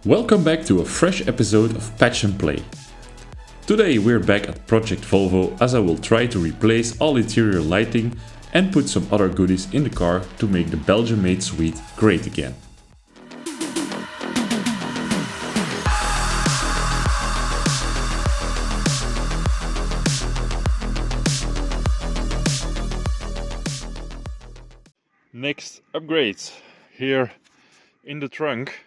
Welcome back to a fresh episode of Patch and Play. Today we're back at Project Volvo as I will try to replace all interior lighting and put some other goodies in the car to make the Belgian-made suite great again. Next upgrades here in the trunk.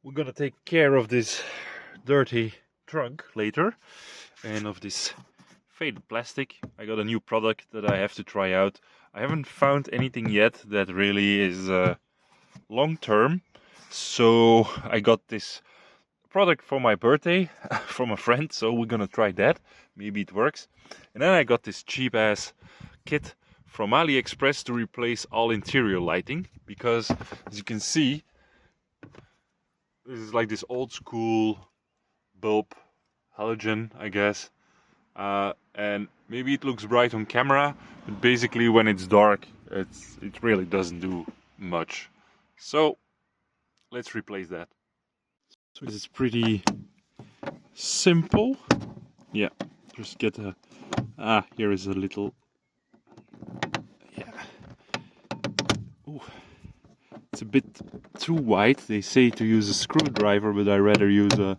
We're gonna take care of this dirty trunk later and of this faded plastic. I got a new product that I have to try out. I haven't found anything yet that really is long term, so I got this product for my birthday from a friend, so we're gonna try that. Maybe it works. And then I got this cheap ass kit from AliExpress to replace all interior lighting, because as you can see, this is like this old school bulb halogen, I guess, and maybe it looks bright on camera, but basically when it's dark it really doesn't do much. So let's replace that. So this is pretty simple. Yeah, just get a here is a little, yeah. Ooh. It's a bit too wide. They say to use a screwdriver, but I rather use a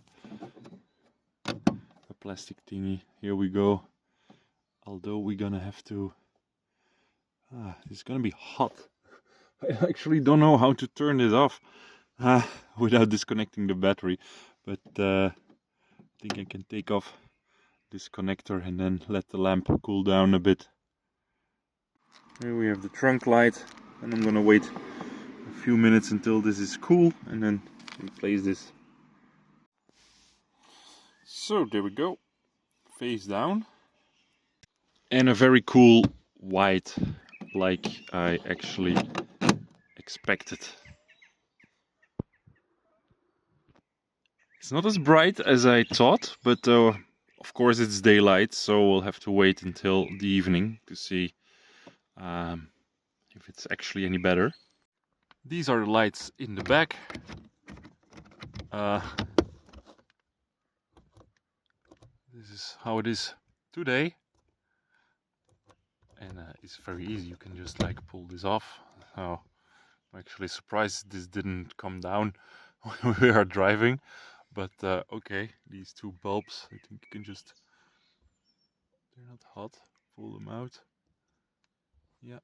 plastic thingy. Here we go. Although we're gonna have to... it's gonna be hot. I actually don't know how to turn this off without disconnecting the battery. But I think I can take off this connector and then let the lamp cool down a bit. Here we have the trunk light, and I'm gonna wait a few minutes until this is cool and then replace this. So there we go, face down, and a very cool white, like I actually expected. It's not as bright as I thought, but of course it's daylight, so we'll have to wait until the evening to see if it's actually any better. These are the lights in the back. This is how it is today, and it's very easy. You can just like pull this off. So I'm actually surprised this didn't come down when we are driving, but okay, these two bulbs, I think you can just, they're not hot, pull them out. Yeah,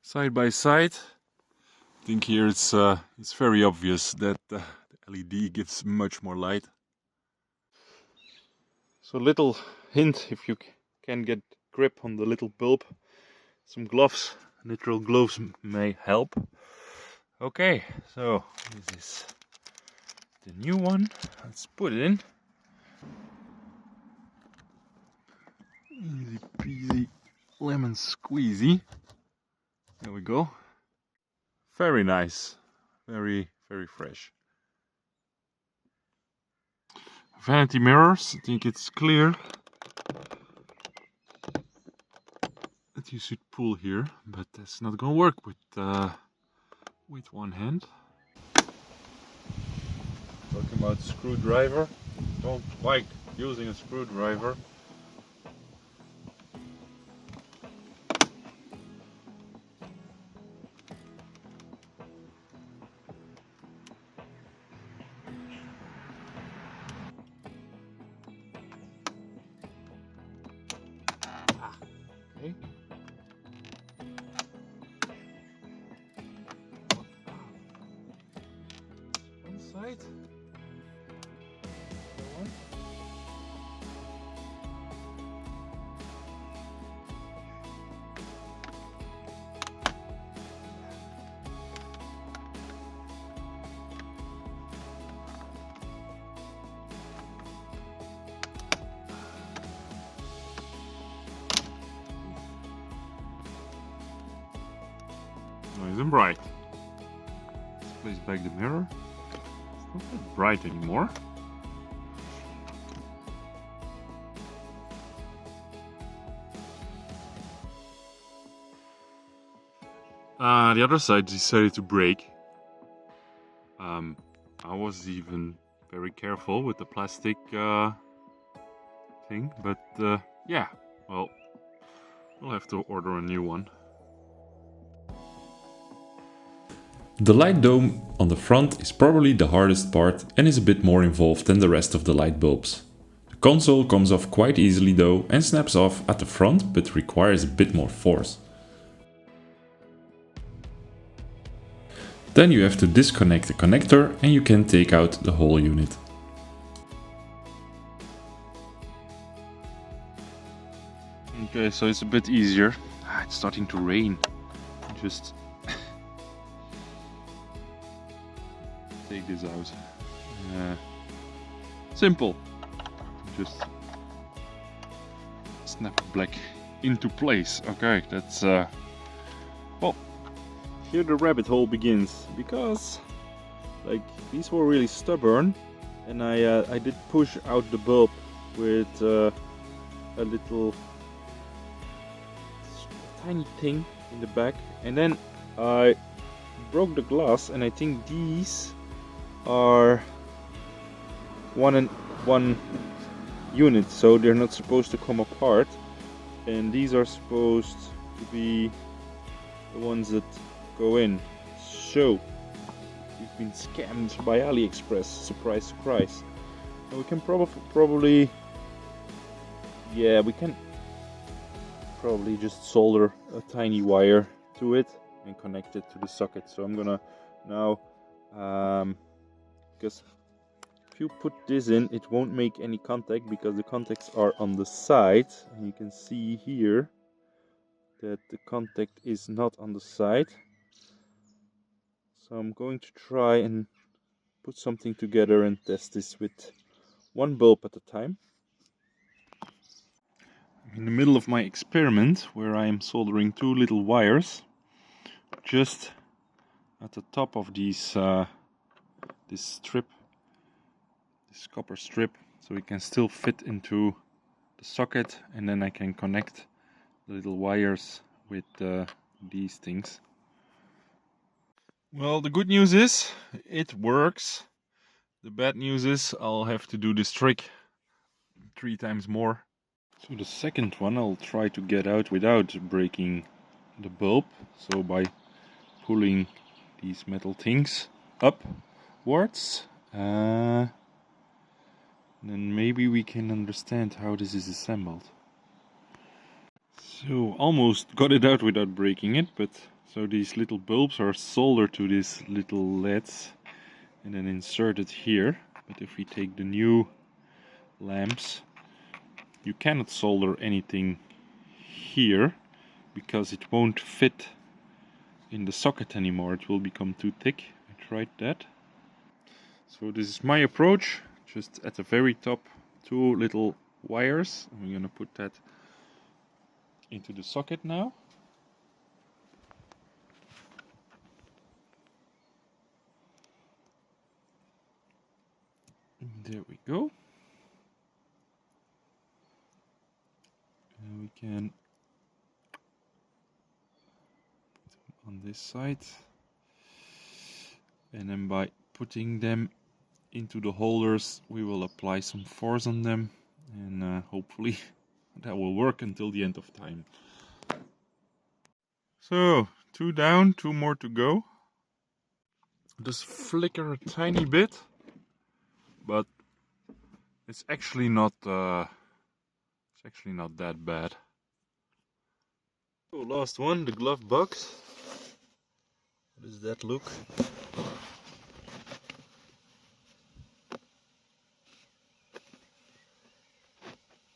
side by side. I think here it's very obvious that the LED gives much more light. So little hint, if you can get grip on the little bulb, some gloves, literal gloves may help. Okay, so this is the new one. Let's put it in. Easy peasy lemon squeezy. There we go. Very nice, very fresh. Vanity mirrors, I think it's clear that you should pull here, but that's not gonna work with one hand. Talking about screwdriver, don't like using a screwdriver. Okay. One side. One. Nice and bright. Let's place back the mirror. It's not that bright anymore. The other side decided to break. I was even very careful with the plastic thing, but yeah, well, we'll have to order a new one. The light dome on the front is probably the hardest part and is a bit more involved than the rest of the light bulbs. The console comes off quite easily though and snaps off at the front, but requires a bit more force. Then you have to disconnect the connector and you can take out the whole unit. Okay, so it's a bit easier. It's starting to rain. Just take this out. Simple. Just snap it back into place. Okay, that's well, here the rabbit hole begins, because like these were really stubborn, and I did push out the bulb with a little tiny thing in the back, and then I broke the glass, and I think these are one unit, so they're not supposed to come apart, and these are supposed to be the ones that go in. So we've been scammed by AliExpress. Surprise, surprise. And we can probably yeah, we can probably just solder a tiny wire to it and connect it to the socket. So I'm gonna now because if you put this in, it won't make any contact because the contacts are on the side, and you can see here that the contact is not on the side. So I'm going to try and put something together and test this with one bulb at a time. I'm in the middle of my experiment where I am soldering two little wires just at the top of these this strip, this copper strip, so it can still fit into the socket, and then I can connect the little wires with these things. Well, the good news is it works. The bad news is I'll have to do this trick 3 times more. So the second one I'll try to get out without breaking the bulb, so by pulling these metal things upwards. Then maybe we can understand how this is assembled. So almost got it out without breaking it, but so these little bulbs are soldered to these little LEDs and then inserted here. But if we take the new lamps, you cannot solder anything here because it won't fit in the socket anymore. It will become too thick. I tried that. So this is my approach. Just at the very top, two little wires. I'm gonna put that into the socket now. There we go. And we can put them on this side, and then by putting them into the holders we will apply some force on them, and hopefully that will work until the end of time. So 2 down, 2 more to go. Just flicker a tiny bit, but it's actually not that bad. So last one, the glove box. How does that look?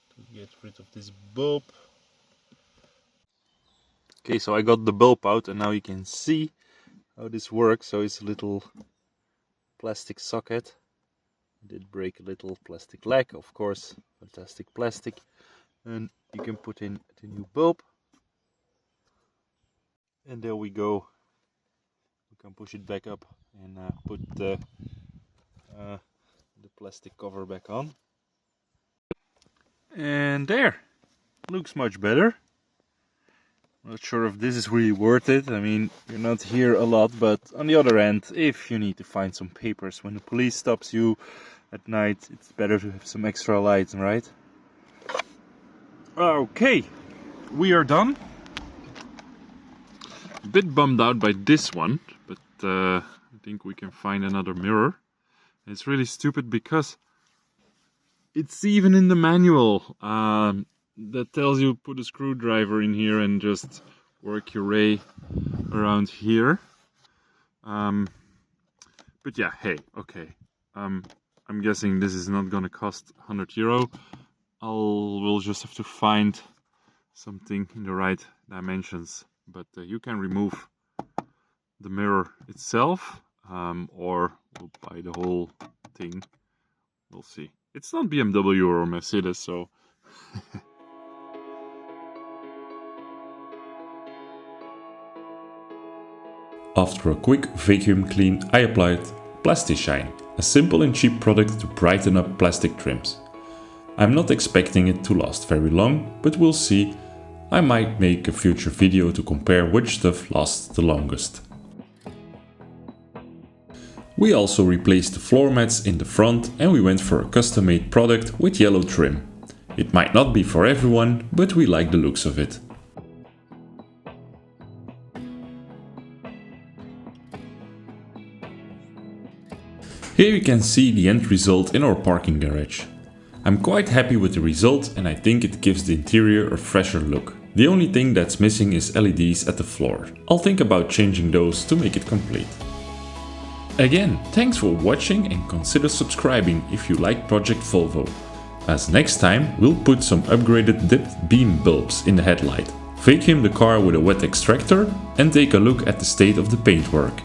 To get rid of this bulb. Okay, so I got the bulb out, and now you can see how this works. So it's a little plastic socket. I did break a little plastic leg, of course, fantastic plastic. And you can put in the new bulb. And there we go. We can push it back up and put the plastic cover back on. And there, looks much better. Not sure if this is really worth it. I mean, you're not here a lot, but on the other hand, if you need to find some papers when the police stops you at night, it's better to have some extra lights, right? Okay, we are done. A bit bummed out by this one, but I think we can find another mirror. It's really stupid because it's even in the manual that tells you put a screwdriver in here and just work your way around here. But yeah, hey, okay. I'm guessing this is not gonna cost €100. We'll just have to find something in the right dimensions. But you can remove the mirror itself, or we'll buy the whole thing. We'll see. It's not BMW or Mercedes, so... After a quick vacuum clean, I applied Plastishine, a simple and cheap product to brighten up plastic trims. I'm not expecting it to last very long, but we'll see. I might make a future video to compare which stuff lasts the longest. We also replaced the floor mats in the front and we went for a custom-made product with yellow trim. It might not be for everyone, but we like the looks of it. Here you can see the end result in our parking garage. I'm quite happy with the result and I think it gives the interior a fresher look. The only thing that's missing is LEDs at the floor. I'll think about changing those to make it complete. Again, thanks for watching and consider subscribing if you like Project Volvo. As next time we'll put some upgraded dipped beam bulbs in the headlight, vacuum the car with a wet extractor and take a look at the state of the paintwork.